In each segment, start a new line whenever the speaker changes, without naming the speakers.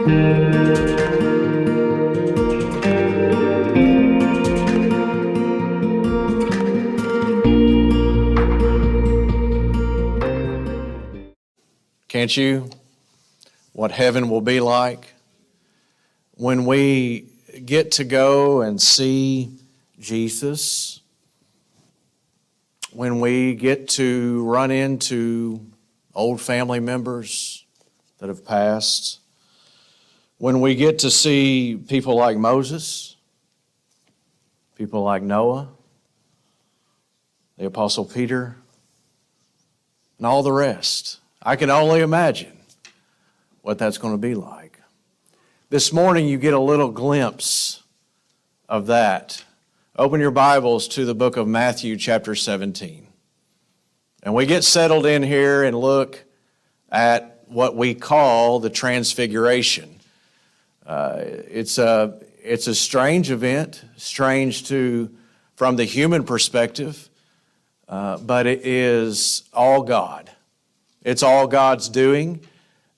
Can't you? What heaven will be like when we get to go and see Jesus, when we get to run into old family members that have passed, when we get to see people like Moses, people like Noah, the Apostle Peter, and all the rest. I can only imagine what that's going to be like. This morning you get a little glimpse of that. Open your Bibles to the book of Matthew chapter 17. And we get settled in here and look at what we call the Transfiguration. It's a strange event, strange from the human perspective, but it is all God. It's all God's doing.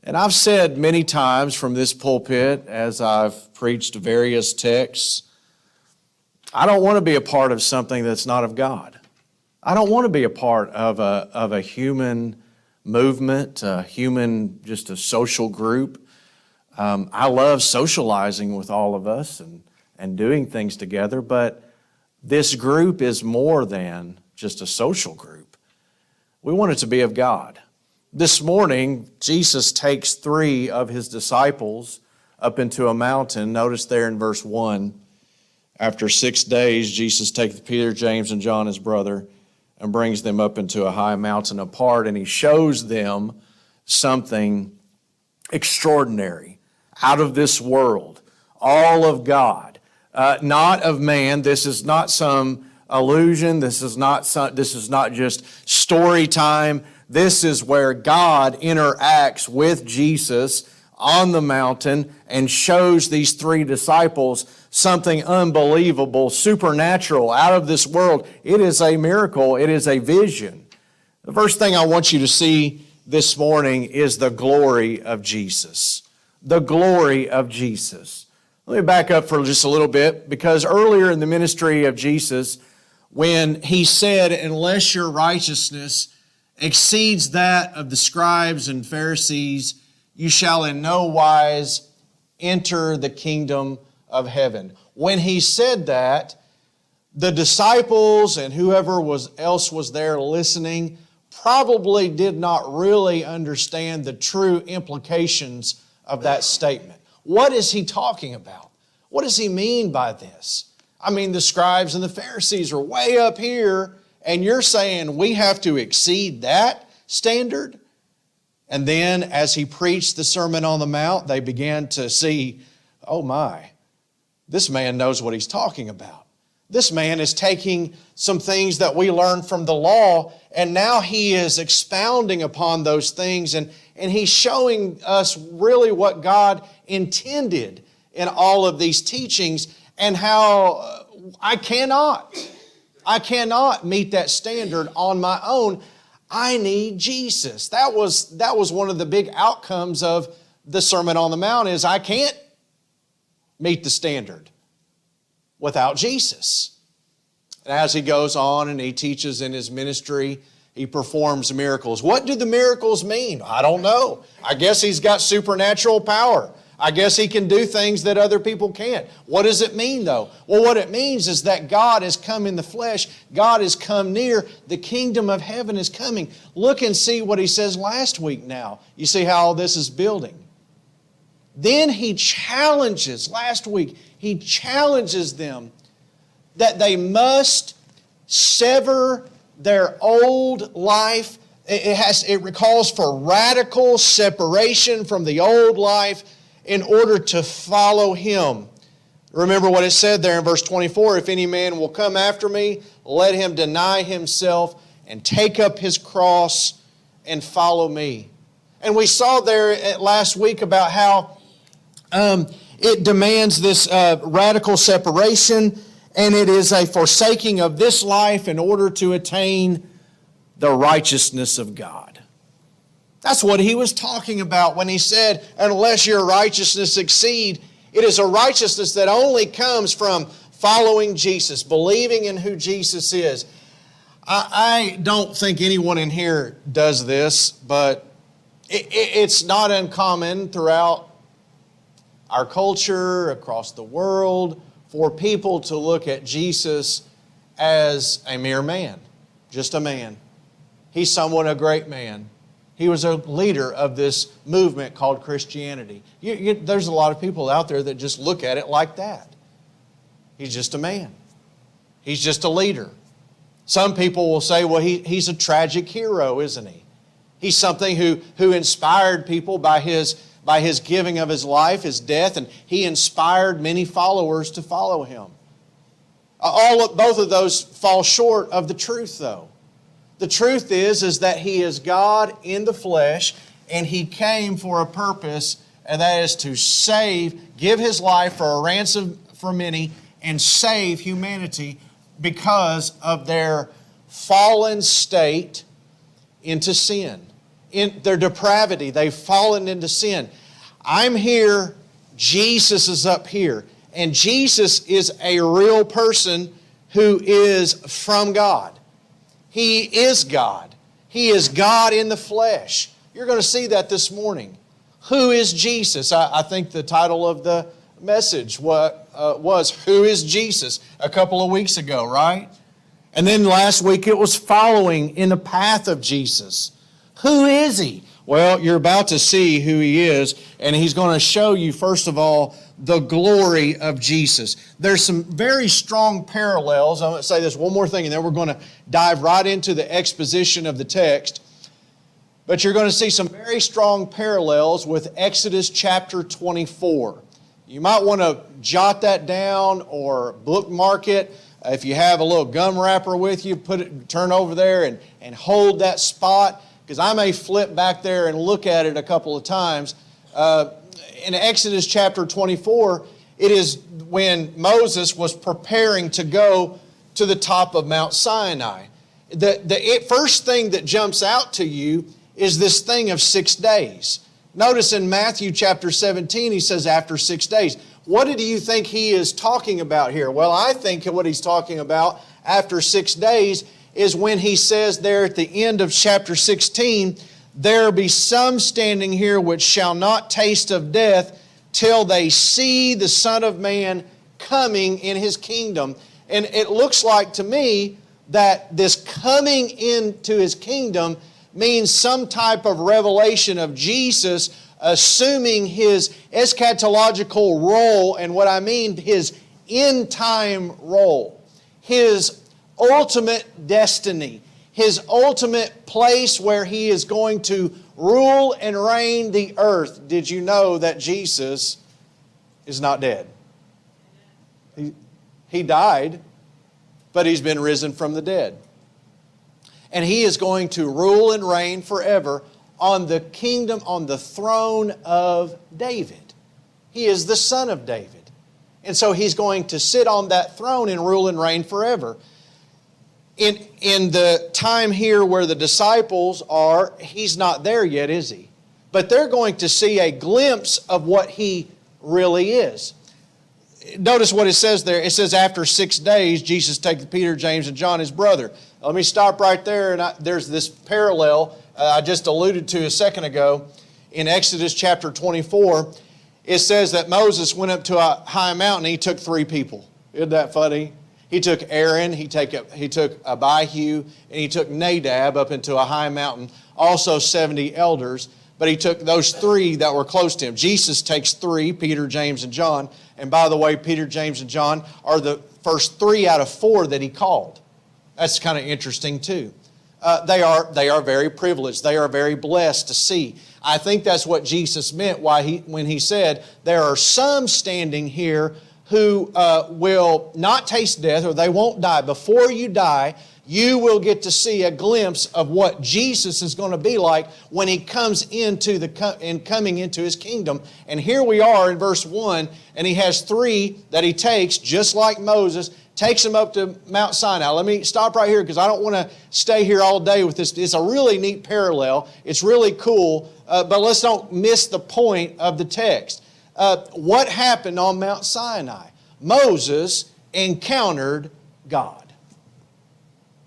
And I've said many times from this pulpit as I've preached various texts, I don't want to be a part of something that's not of God. I don't want to be a part of a human movement, just a social group. I love socializing with all of us and doing things together, but this group is more than just a social group. We want it to be of God. This morning, Jesus takes 3 of his disciples up into a mountain. Notice there in verse 1, after 6 days, Jesus takes Peter, James, and John, his brother, and brings them up into a high mountain apart, and he shows them something extraordinary, out of this world, all of God, not of man. This is not some illusion. This is not just story time. This is where God interacts with Jesus on the mountain and shows these 3 disciples something unbelievable, supernatural, out of this world. It is a miracle. It is a vision. The first thing I want you to see this morning is the glory of Jesus. The glory of Jesus. Let me back up for just a little bit, because earlier in the ministry of Jesus, when he said, unless your righteousness exceeds that of the scribes and Pharisees, you shall in no wise enter the kingdom of heaven. When he said that, the disciples and whoever else was there listening probably did not really understand the true implications of that statement. What is he talking about? What does he mean by this? I mean, the scribes and the Pharisees are way up here, and you're saying we have to exceed that standard? And then as he preached the Sermon on the Mount, they began to see, oh my, this man knows what he's talking about. This man is taking some things that we learned from the law, and now he is expounding upon those things, and he's showing us really what God intended in all of these teachings, and how I cannot meet that standard on my own. I need Jesus. That was one of the big outcomes of the Sermon on the Mount, is I can't meet the standard without Jesus. And as he goes on and he teaches in his ministry, he performs miracles. What do the miracles mean? I don't know. I guess he's got supernatural power. I guess he can do things that other people can't. What does it mean, though? Well, what it means is that God has come in the flesh. God has come near. The kingdom of heaven is coming. Look and see what he says last week now. You see how all this is building. Then he challenges, last week, he challenges them that they must sever their old life. It recalls for radical separation from the old life in order to follow him. Remember what it said there in verse 24, if any man will come after me, let him deny himself and take up his cross and follow me. And we saw there last week about how it demands this radical separation, and it is a forsaking of this life in order to attain the righteousness of God. That's what he was talking about when he said, unless your righteousness exceed, it is a righteousness that only comes from following Jesus, believing in who Jesus is. I don't think anyone in here does this, but it's not uncommon throughout our culture, across the world, for people to look at Jesus as a mere man, just a man. He's somewhat a great man. He was a leader of this movement called Christianity. There's a lot of people out there that just look at it like that. He's just a man. He's just a leader. Some people will say, well, he's a tragic hero, isn't he? He's something who inspired people by his giving of his life, his death, and he inspired many followers to follow him. Both of those fall short of the truth, though. The truth is that he is God in the flesh, and he came for a purpose, and that is to give his life for a ransom for many, and save humanity because of their fallen state into sin. In their depravity, they've fallen into sin. I'm here, Jesus is up here. And Jesus is a real person who is from God. He is God. He is God in the flesh. You're going to see that this morning. Who is Jesus? I think the title of the message was Who is Jesus? A couple of weeks ago, right? And then last week it was following in the path of Jesus. Who is He? Well, you're about to see who He is, and He's going to show you, first of all, the glory of Jesus. There's some very strong parallels. I'm going to say this one more thing, and then we're going to dive right into the exposition of the text. But you're going to see some very strong parallels with Exodus chapter 24. You might want to jot that down or bookmark it. If you have a little gum wrapper with you, turn over there and hold that spot, because I may flip back there and look at it a couple of times. In Exodus chapter 24, it is when Moses was preparing to go to the top of Mount Sinai. The first thing that jumps out to you is this thing of 6 days. Notice in Matthew chapter 17, he says after 6 days. What do you think he is talking about here? Well, I think what he's talking about after 6 days is when he says there at the end of chapter 16, there be some standing here which shall not taste of death till they see the Son of Man coming in His kingdom. And it looks like to me that this coming into His kingdom means some type of revelation of Jesus assuming His eschatological role, and what I mean, His end-time role, His ultimate destiny, His ultimate place where He is going to rule and reign the earth. Did you know that Jesus is not dead? He died, but He's been risen from the dead. And He is going to rule and reign forever on the kingdom, on the throne of David. He is the Son of David. And so He's going to sit on that throne and rule and reign forever. In the time here where the disciples are, He's not there yet, is He? But they're going to see a glimpse of what He really is. Notice what it says there. It says after 6 days, Jesus takes Peter, James, and John, His brother. Let me stop right there. And there's this parallel I just alluded to a second ago. In Exodus chapter 24, it says that Moses went up to a high mountain and he took 3 people. Isn't that funny? He took Aaron, he took Abihu, and he took Nadab up into a high mountain, also 70 elders. But He took those 3 that were close to Him. Jesus takes 3, Peter, James, and John. And by the way, Peter, James, and John are the first 3 out of 4 that He called. That's kind of interesting too. They are very privileged. They are very blessed to see. I think that's what Jesus meant when He said, there are some standing here who will not taste death, or they won't die. Before you die, you will get to see a glimpse of what Jesus is going to be like when He comes coming into His kingdom. And here we are in verse 1, and He has 3 that He takes, just like Moses, takes them up to Mount Sinai. Let me stop right here because I don't want to stay here all day with this. It's a really neat parallel. It's really cool, but let's don't miss the point of the text. What happened on Mount Sinai? Moses encountered God.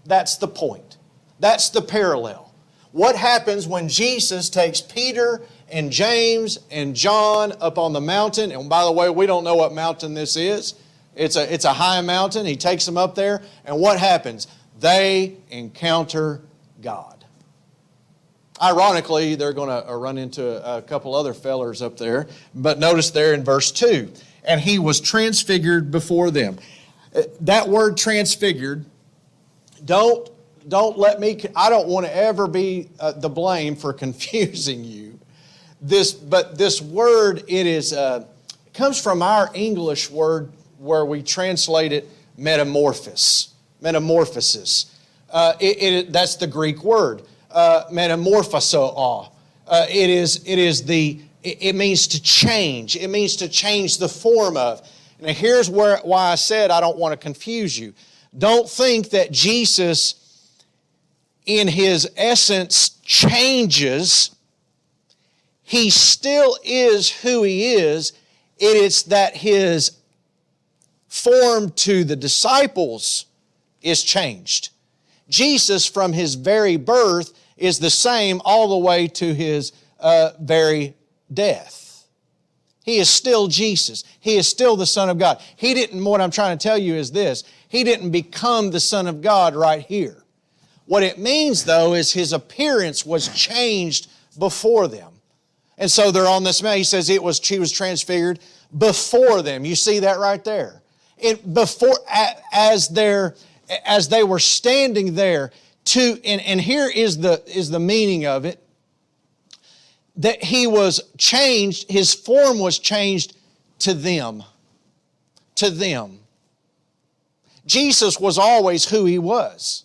That's the point. That's the parallel. What happens when Jesus takes Peter and James and John up on the mountain? And by the way, we don't know what mountain this is. It's a high mountain. He takes them up there. And what happens? They encounter God. Ironically, they're going to run into a couple other fellers up there. But notice there in verse 2, and he was transfigured before them. That word transfigured, don't let me, I don't want to ever be the blame for confusing you. But this word, it comes from our English word where we translate it metamorphosis. That's the Greek word, metamorphoso. It means to change. It means to change the form of. Now here's why I said I don't want to confuse you. Don't think that Jesus, in His essence, changes. He still is who He is. It is that His form to the disciples is changed. Jesus, from His very birth, is the same all the way to His very death. He is still Jesus. He is still the Son of God. What I'm trying to tell you is this: He didn't become the Son of God right here. What it means, though, is His appearance was changed before them. And so they're on this mountain. He says He was transfigured before them. You see that right there. As they were standing there, and here is the meaning of it, that He was changed, His form was changed to them. To them. Jesus was always who He was,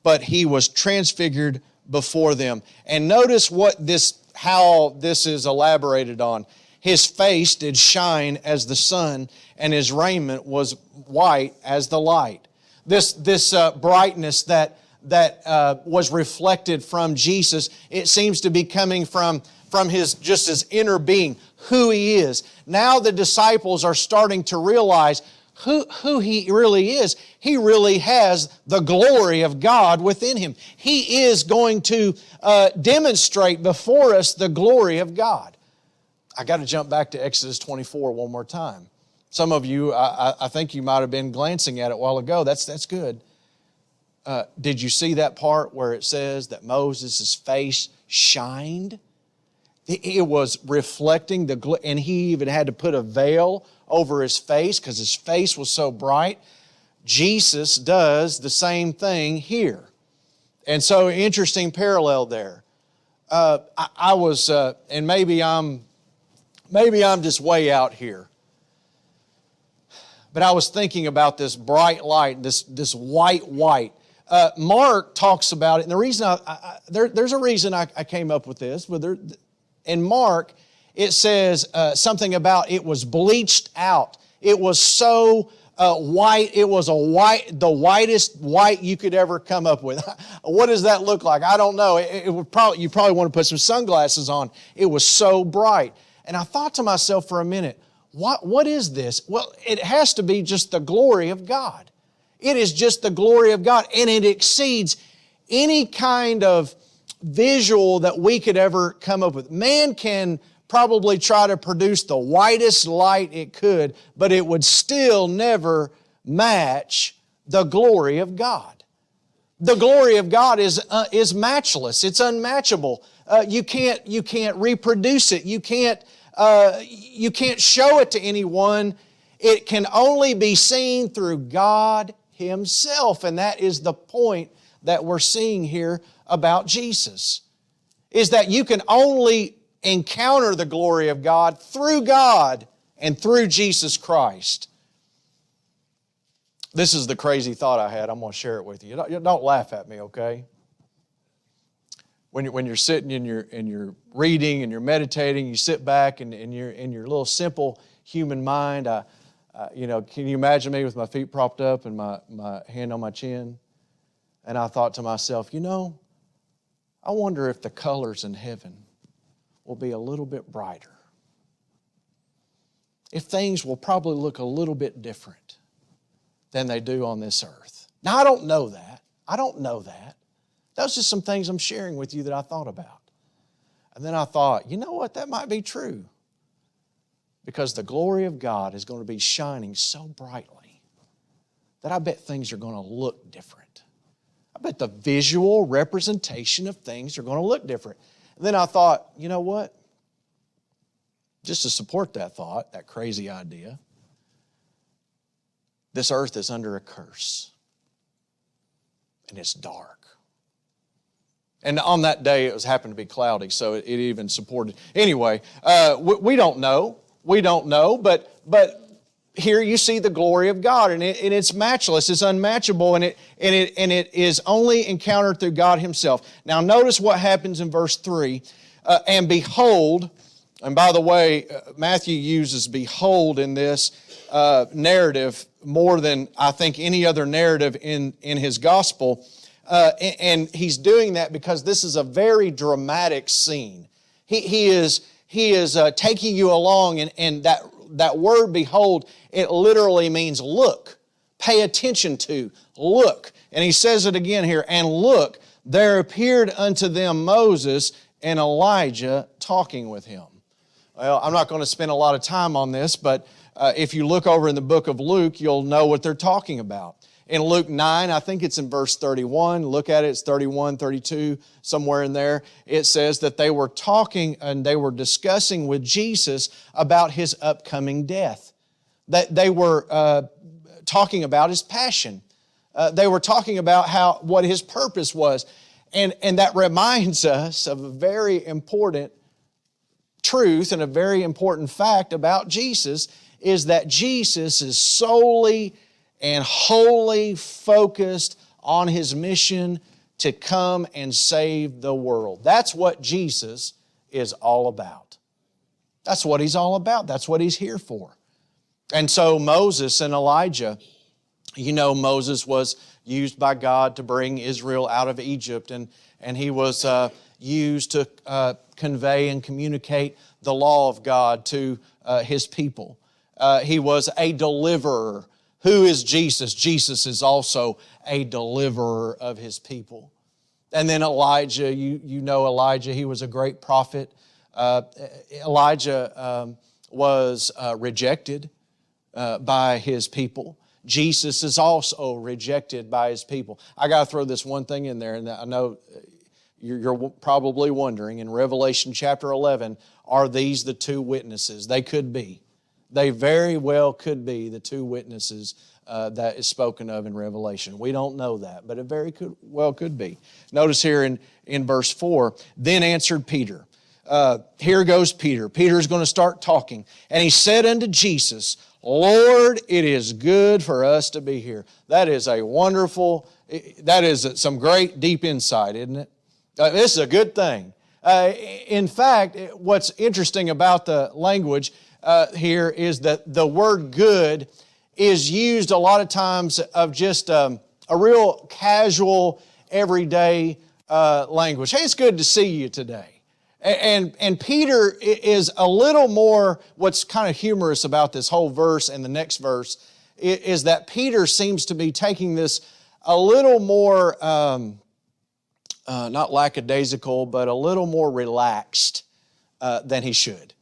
but He was transfigured before them. And notice how this is elaborated on. His face did shine as the sun, and His raiment was white as the light. This brightness that was reflected from Jesus, it seems to be coming from His inner being, who He is. Now the disciples are starting to realize who He really is. He really has the glory of God within Him. He is going to demonstrate before us the glory of God. I got to jump back to Exodus 24 one more time. Some of you, I think you might have been glancing at it a while ago. That's good. Did you see that part where it says that Moses' face shined? It was reflecting and he even had to put a veil over his face because his face was so bright. Jesus does the same thing here. And so, interesting parallel there. I was, and maybe I'm just way out here. But I was thinking about this bright light, this white. Mark talks about it, and the reason there's a reason I came up with this. In Mark, it says something about it was bleached out. It was so white. It was the whitest white you could ever come up with. What does that look like? I don't know. You probably want to put some sunglasses on. It was so bright. And I thought to myself for a minute, what is this? Well, it has to be just the glory of God. It is just the glory of God, and it exceeds any kind of visual that we could ever come up with. Man can probably try to produce the whitest light it could, but it would still never match the glory of God. The glory of God is matchless. It's unmatchable. You can't reproduce it. You can't show it to anyone. It can only be seen through God Himself. And that is the point that we're seeing here about Jesus, is that you can only encounter the glory of God and through Jesus Christ. This is the crazy thought I had. I'm going to share it with you. Don't laugh at me, okay? When you're sitting and you're reading and you're meditating, you sit back and in your little simple human mind, Can you imagine me with my feet propped up and my hand on my chin? And I thought to myself, I wonder if the colors in heaven will be a little bit brighter. If things will probably look a little bit different than they do on this earth. Now, I don't know that. Those are some things I'm sharing with you that I thought about. And then I thought, you know what, that might be true. Because the glory of God is going to be shining so brightly that I bet things are going to look different. I bet the visual representation of things are going to look different. And then I thought, you know what? Just to support that thought, that crazy idea, this earth is under a curse. And it's dark. And on that day, it happened to be cloudy, so it even supported. Anyway, we don't know. We don't know, but here you see the glory of God, and it's matchless, it's unmatchable, and it is only encountered through God Himself. Now notice what happens in verse 3. And behold, and by the way, Matthew uses behold in this narrative more than I think any other narrative in his gospel. And he's doing that because this is a very dramatic scene. He is taking you along, and that word behold, it literally means look, pay attention to, look. And he says it again here, and look, there appeared unto them Moses and Elijah talking with him. Well, I'm not going to spend a lot of time on this, but if you look over in the book of Luke, you'll know what they're talking about. In Luke 9, I think it's in verse 31, look at it, it's 31, 32, somewhere in there. It says that they were talking and they were discussing with Jesus about His upcoming death. That they were talking about His passion. They were talking about what His purpose was. And that reminds us of a very important truth and a very important fact about Jesus, is that Jesus is solely and wholly focused on His mission to come and save the world. That's what Jesus is all about. That's what He's all about. That's what He's here for. And so Moses and Elijah, Moses was used by God to bring Israel out of Egypt, and he was used to convey and communicate the law of God to His people. He was a deliverer. Who is Jesus? Jesus is also a deliverer of His people. And then Elijah, you know Elijah, he was a great prophet. Elijah was rejected by his people. Jesus is also rejected by His people. I got to throw this one thing in there, and I know you're probably wondering, in Revelation chapter 11, are these the two witnesses? They could be. They very well could be the two witnesses that is spoken of in Revelation. We don't know that, but it very well could be. Notice here in verse 4, then answered Peter. Here goes Peter. Peter's going to start talking. And he said unto Jesus, Lord, it is good for us to be here. That is some great deep insight, isn't it? This is a good thing. In fact, what's interesting about the language here is that the word good is used a lot of times of just a real casual, everyday language. Hey, it's good to see you today. And Peter is a little more, what's kind of humorous about this whole verse and the next verse is that Peter seems to be taking this a little more, not lackadaisical, but a little more relaxed than he should.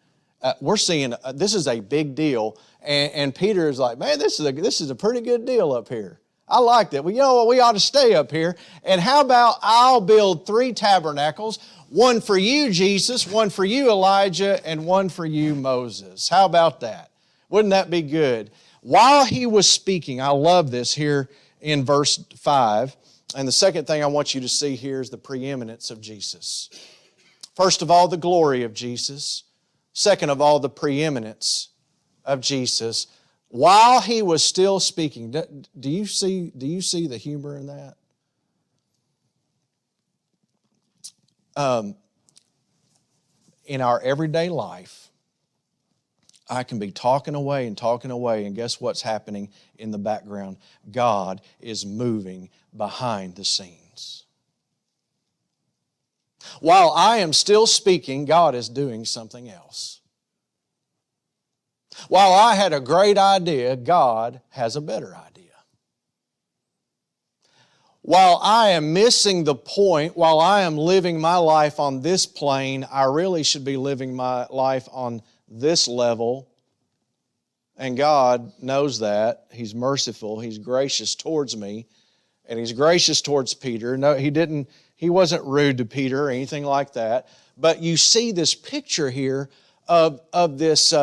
We're seeing this is a big deal, and Peter is like, man, this is a pretty good deal up here. I like that. Well, you know what? We ought to stay up here. And how about I'll build 3 tabernacles, one for you, Jesus, one for you, Elijah, and one for you, Moses. How about that? Wouldn't that be good? While he was speaking, I love this here in verse 5. And the second thing I want you to see here is the preeminence of Jesus. First of all, the glory of Jesus. Second of all, the preeminence of Jesus. While he was still speaking, do you see the humor in that? In our everyday life, I can be talking away, and guess what's happening in the background? God is moving behind the scenes. While I am still speaking, God is doing something else. While I had a great idea, God has a better idea. While I am missing the point, while I am living my life on this plane, I really should be living my life on this level. And God knows that. He's merciful. He's gracious towards me. And He's gracious towards Peter. No, He wasn't rude to Peter or anything like that. But you see this picture here of this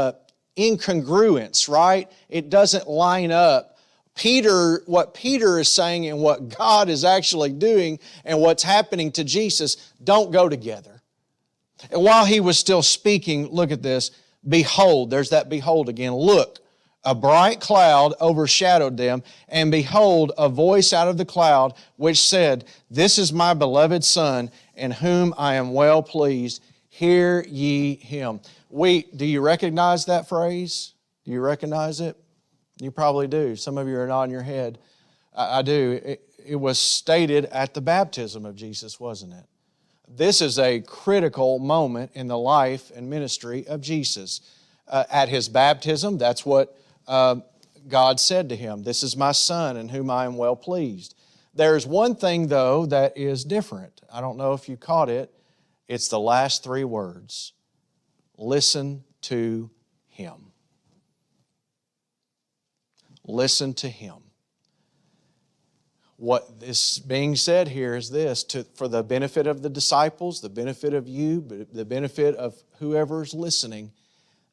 incongruence, right? It doesn't line up. What Peter is saying and what God is actually doing and what's happening to Jesus don't go together. And while He was still speaking, look at this. Behold, there's that behold again. Look, a bright cloud overshadowed them, and behold, a voice out of the cloud which said, This is my beloved Son, in whom I am well pleased. Hear ye Him. Do you recognize that phrase? Do you recognize it? You probably do. Some of you are nodding your head. I do. It was stated at the baptism of Jesus, wasn't it? This is a critical moment in the life and ministry of Jesus. At His baptism, that's what God said to Him. This is my Son in whom I am well pleased. There's one thing, though, that is different. I don't know if you caught it. It's the last three words. Listen to Him. Listen to Him. What is being said here is this, for the benefit of the disciples, the benefit of you, the benefit of whoever's listening,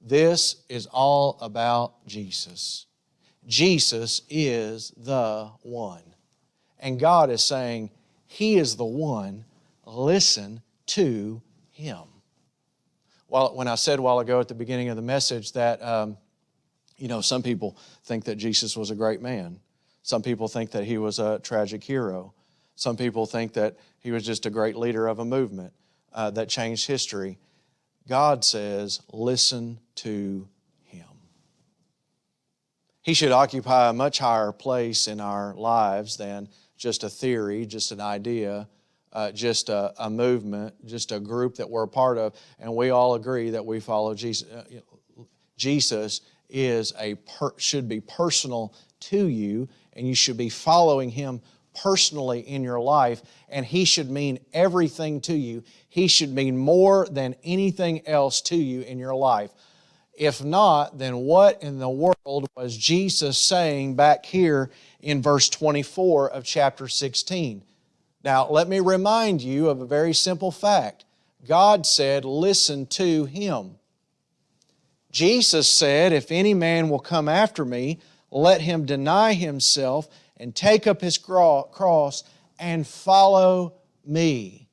this is all about Jesus. Jesus is the one. And God is saying, He is the one. Listen to Him. Well, when I said a while ago at the beginning of the message that some people think that Jesus was a great man. Some people think that He was a tragic hero. Some people think that He was just a great leader of a movement that changed history. God says, listen to Him. He should occupy a much higher place in our lives than just a theory, just an idea, just a movement, just a group that we're a part of, and we all agree that we follow Jesus. Jesus should be personal to you, and you should be following Him personally in your life, and He should mean everything to you. He should mean more than anything else to you in your life. If not, then what in the world was Jesus saying back here in verse 24 of chapter 16? Now, let me remind you of a very simple fact. God said, listen to Him. Jesus said, if any man will come after me, let him deny himself and take up his cross and follow me.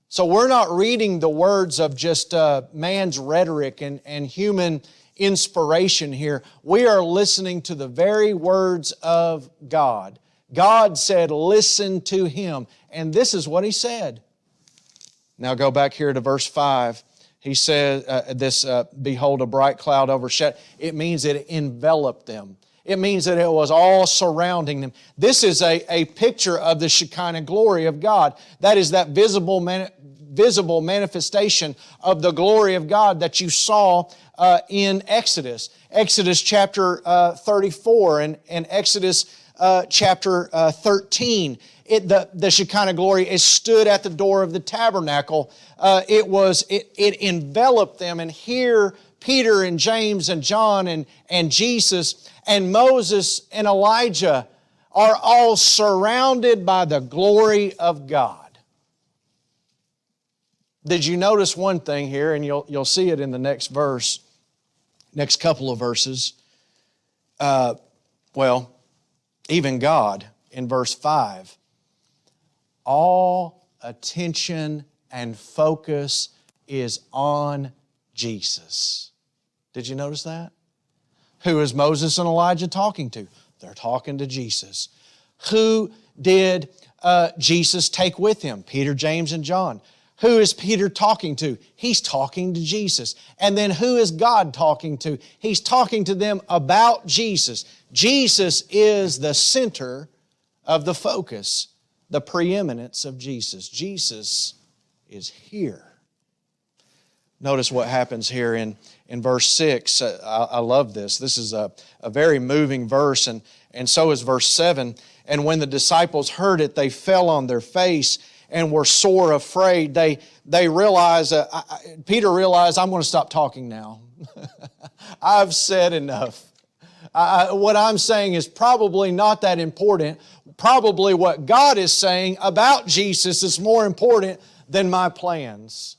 So we're not reading the words of just man's rhetoric and human inspiration here. We are listening to the very words of God. God said, listen to Him. And this is what He said. Now go back here to verse 5. He says, behold, a bright cloud overshadowed. It means it enveloped them. It means that it was all surrounding them. This is a picture of the Shekinah glory of God. That is that visible manifestation of the glory of God that you saw in Exodus. Exodus chapter 34 and Exodus chapter 13. The Shekinah glory is stood at the door of the tabernacle. It enveloped them, and here Peter and James and John and Jesus and Moses and Elijah are all surrounded by the glory of God. Did you notice one thing here? And you'll see it in the next verse, next couple of verses. Even God in verse 5. All attention and focus is on Jesus. Did you notice that? Who is Moses and Elijah talking to? They're talking to Jesus. Who did Jesus take with Him? Peter, James, and John. Who is Peter talking to? He's talking to Jesus. And then who is God talking to? He's talking to them about Jesus. Jesus is the center of the focus, the preeminence of Jesus. Jesus is here. Notice what happens here in verse 6. I love this. This is a very moving verse, and so is verse 7. And when the disciples heard it, they fell on their face and were sore afraid. They realized, Peter realized, I'm going to stop talking now. I've said enough. What I'm saying is probably not that important. Probably what God is saying about Jesus is more important than my plans.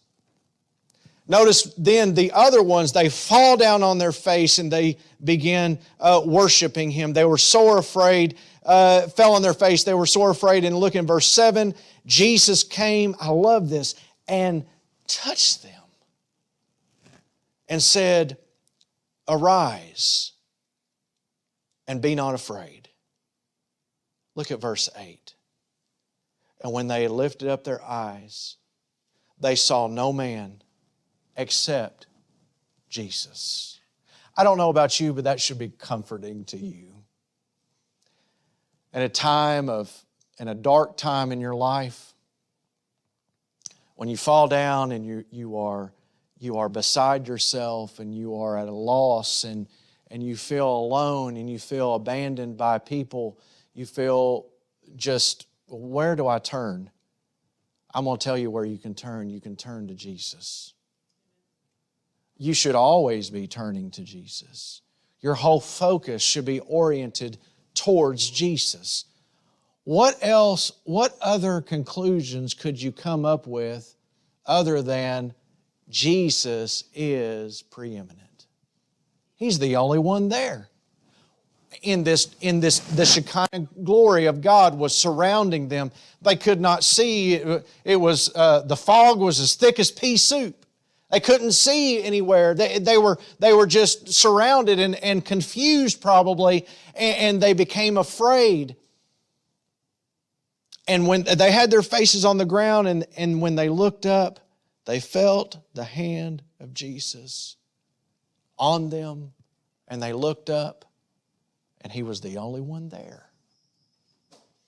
Notice then the other ones, they fall down on their face and they begin worshiping Him. They were sore afraid, fell on their face. They were sore afraid. And look in verse 7, Jesus came, I love this, and touched them and said, arise and be not afraid. Look at verse 8. And when they had lifted up their eyes, they saw no man except Jesus. I don't know about you, but that should be comforting to you. At a time in a dark time in your life, when you fall down and you are beside yourself and you are at a loss and you feel alone and you feel abandoned by people, you feel just, where do I turn? I'm going to tell you where you can turn. You can turn to Jesus. You should always be turning to Jesus. Your whole focus should be oriented towards Jesus. What else, what other conclusions could you come up with other than Jesus is preeminent? He's the only one there. The Shekinah glory of God was surrounding them. They could not see. The fog was as thick as pea soup. They couldn't see anywhere. They were just surrounded and confused probably, and they became afraid. And when they had their faces on the ground and when they looked up, they felt the hand of Jesus on them, and they looked up, and He was the only one there.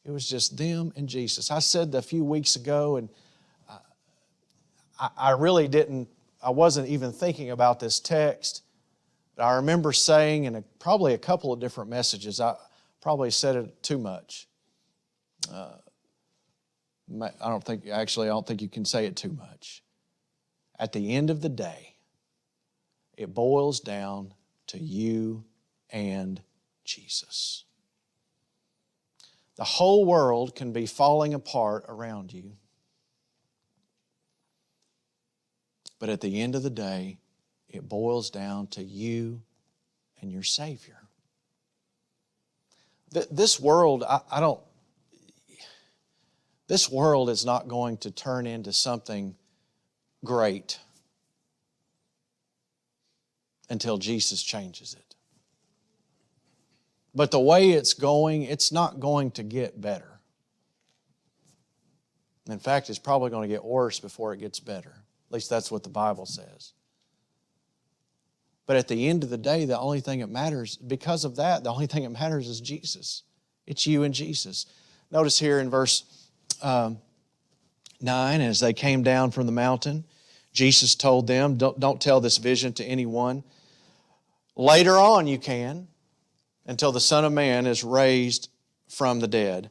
It was just them and Jesus. I said a few weeks ago, and I wasn't even thinking about this text, but I remember saying in probably a couple of different messages, I probably said it too much. I don't think you can say it too much. At the end of the day, it boils down to you and Jesus. The whole world can be falling apart around you. But at the end of the day, it boils down to you and your Savior. This world, this world is not going to turn into something great until Jesus changes it. But the way it's going, it's not going to get better. In fact, it's probably going to get worse before it gets better. At least that's what the Bible says. But at the end of the day, the only thing that matters, because of that, the only thing that matters is Jesus. It's you and Jesus. Notice here in verse 9, as they came down from the mountain, Jesus told them, don't tell this vision to anyone. Later on you can, until the Son of Man is raised from the dead.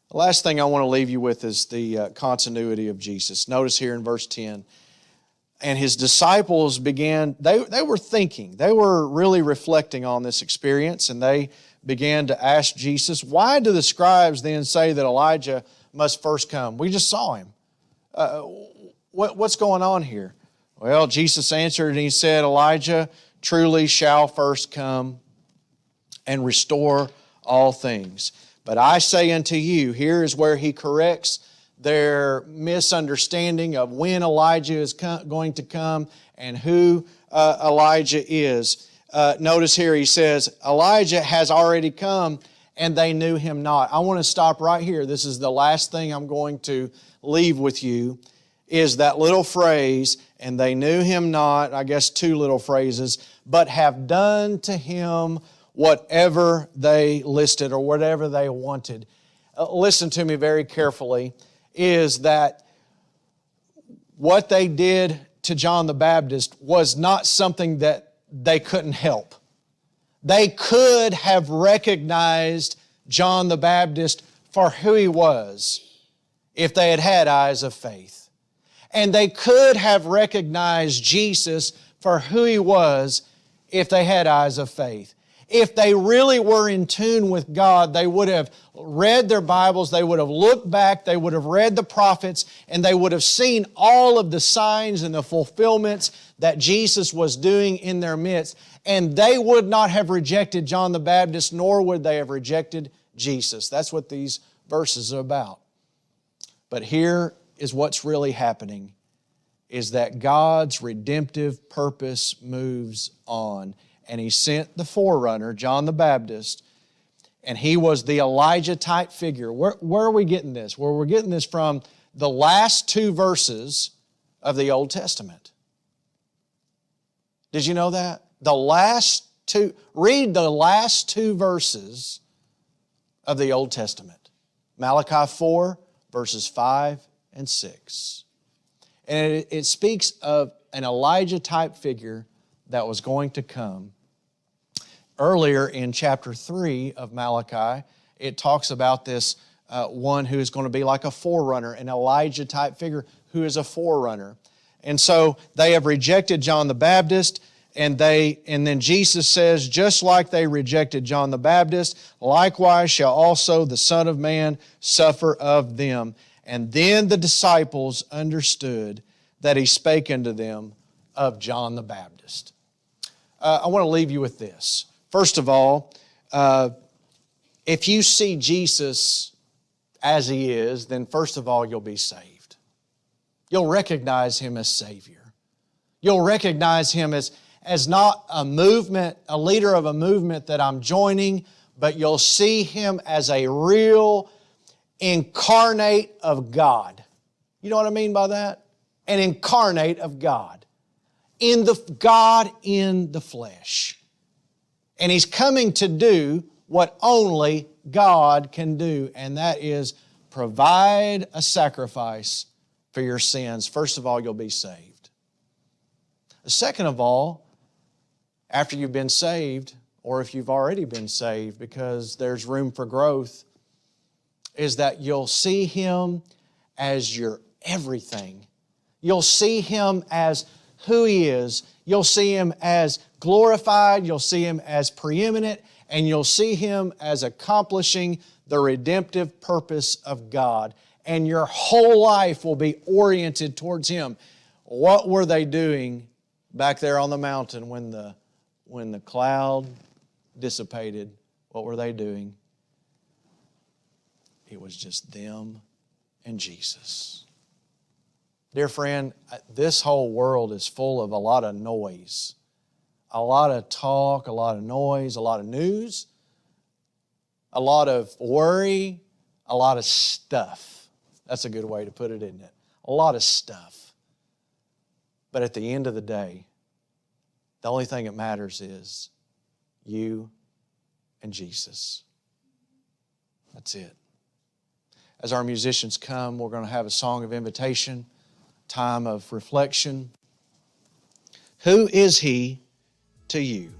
The last thing I want to leave you with is the continuity of Jesus. Notice here in verse 10, and His disciples began, they were thinking, they were really reflecting on this experience, and they began to ask Jesus, why do the scribes then say that Elijah must first come? We just saw him. What's going on here? Well, Jesus answered and He said, Elijah truly shall first come and restore all things. But I say unto you, here is where He corrects their misunderstanding of when Elijah is going to come and who Elijah is. Notice here He says, Elijah has already come and they knew Him not. I want to stop right here. This is the last thing I'm going to leave with you, is that little phrase, and they knew him not, I guess two little phrases, but have done to him whatever they listed or whatever they wanted. Listen to me very carefully, is that what they did to John the Baptist was not something that they couldn't help. They could have recognized John the Baptist for who he was if they had had eyes of faith. And they could have recognized Jesus for who He was if they had eyes of faith. If they really were in tune with God, they would have read their Bibles, they would have looked back, they would have read the prophets, and they would have seen all of the signs and the fulfillments that Jesus was doing in their midst. And they would not have rejected John the Baptist, nor would they have rejected Jesus. That's what these verses are about. But here is what's really happening, is that God's redemptive purpose moves on. And He sent the forerunner, John the Baptist, and he was the Elijah-type figure. Where are we getting this? Well, we're getting this from the last two verses of the Old Testament. Did you know that? Read the last two verses of the Old Testament. Malachi 4, verses 5 and 6. And it speaks of an Elijah-type figure that was going to come. Earlier in chapter 3 of Malachi, it talks about this one who is going to be like a forerunner, an Elijah-type figure who is a forerunner. And so they have rejected John the Baptist, and then Jesus says, just like they rejected John the Baptist, likewise shall also the Son of Man suffer of them. And then the disciples understood that He spake unto them of John the Baptist. I want to leave you with this. First of all, if you see Jesus as He is, then first of all, you'll be saved. You'll recognize Him as Savior. You'll recognize Him as not a movement, a leader of a movement that I'm joining, but you'll see Him as a real incarnate of God. You know what I mean by that? An incarnate of God. God in the flesh. And He's coming to do what only God can do, and that is provide a sacrifice for your sins. First of all, you'll be saved. Second of all, after you've been saved, or if you've already been saved, because there's room for growth, is that you'll see Him as your everything. You'll see Him as who He is. You'll see Him as glorified. You'll see Him as preeminent. And you'll see Him as accomplishing the redemptive purpose of God. And your whole life will be oriented towards Him. What were they doing back there on the mountain when the cloud dissipated? What were they doing? It was just them and Jesus. Dear friend, this whole world is full of a lot of noise, a lot of talk, a lot of noise, a lot of news, a lot of worry, a lot of stuff. That's a good way to put it, isn't it? A lot of stuff. But at the end of the day, the only thing that matters is you and Jesus. That's it. As our musicians come, we're going to have a song of invitation, time of reflection. Who is He to you?